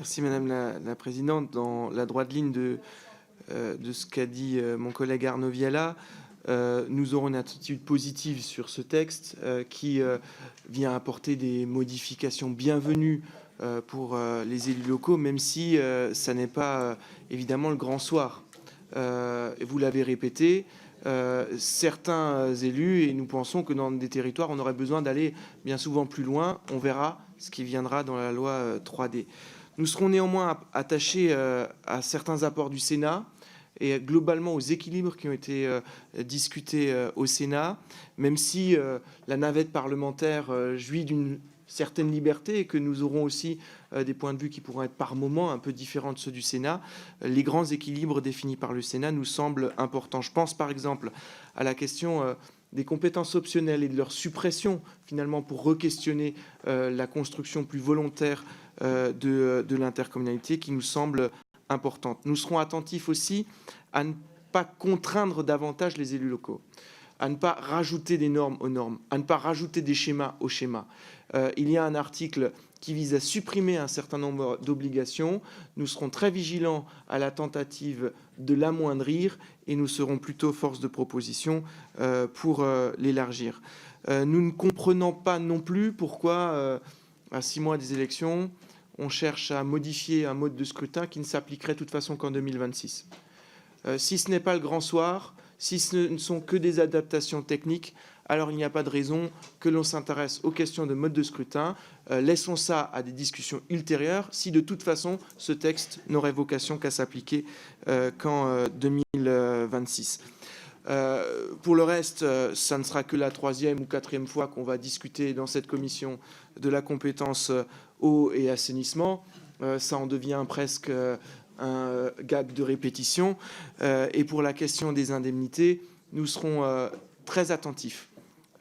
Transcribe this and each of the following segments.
Merci Madame la Présidente. Dans la droite ligne de ce qu'a dit mon collègue Arnaud Viala, nous aurons une attitude positive sur ce texte qui vient apporter des modifications bienvenues pour les élus locaux, même si ça n'est pas évidemment le grand soir. Vous l'avez répété, certains élus, et nous pensons que dans des territoires, on aurait besoin d'aller bien souvent plus loin. On verra ce qui viendra dans la loi 3D. Nous serons néanmoins attachés à certains apports du Sénat et globalement aux équilibres qui ont été discutés au Sénat, même si la navette parlementaire jouit d'une certaine liberté et que nous aurons aussi des points de vue qui pourront être par moments un peu différents de ceux du Sénat. Les grands équilibres définis par le Sénat nous semblent importants. Je pense par exemple à la question des compétences optionnelles et de leur suppression, finalement, pour re-questionner la construction plus volontaire de l'intercommunalité qui nous semble importante. Nous serons attentifs aussi à ne pas contraindre davantage les élus locaux, à ne pas rajouter des normes aux normes, à ne pas rajouter des schémas aux schémas. Il y a un article qui vise à supprimer un certain nombre d'obligations. Nous serons très vigilants à la tentative de l'amoindrir et nous serons plutôt force de proposition pour l'élargir. Nous ne comprenons pas non plus pourquoi, à 6 mois des élections, on cherche à modifier un mode de scrutin qui ne s'appliquerait de toute façon qu'en 2026. Si ce n'est pas le grand soir, si ce ne sont que des adaptations techniques, alors il n'y a pas de raison que l'on s'intéresse aux questions de mode de scrutin. Laissons ça à des discussions ultérieures, si de toute façon ce texte n'aurait vocation qu'à s'appliquer qu'en 2026. Pour le reste, ça ne sera que la 3e ou 4e fois qu'on va discuter dans cette commission de la compétence eau et assainissement. Ça en devient presque un gag de répétition. Et pour la question des indemnités, nous serons très attentifs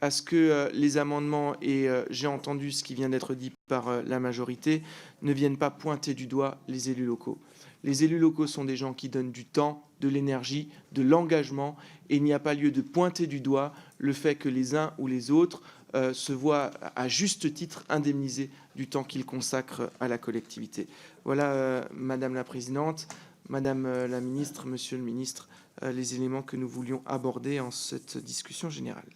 à ce que les amendements, et j'ai entendu ce qui vient d'être dit par la majorité, ne viennent pas pointer du doigt les élus locaux. Les élus locaux sont des gens qui donnent du temps, de l'énergie, de l'engagement, et il n'y a pas lieu de pointer du doigt le fait que les uns ou les autres se voient à juste titre indemnisés du temps qu'ils consacrent à la collectivité. Voilà, Madame la Présidente, Madame la Ministre, Monsieur le Ministre, les éléments que nous voulions aborder en cette discussion générale.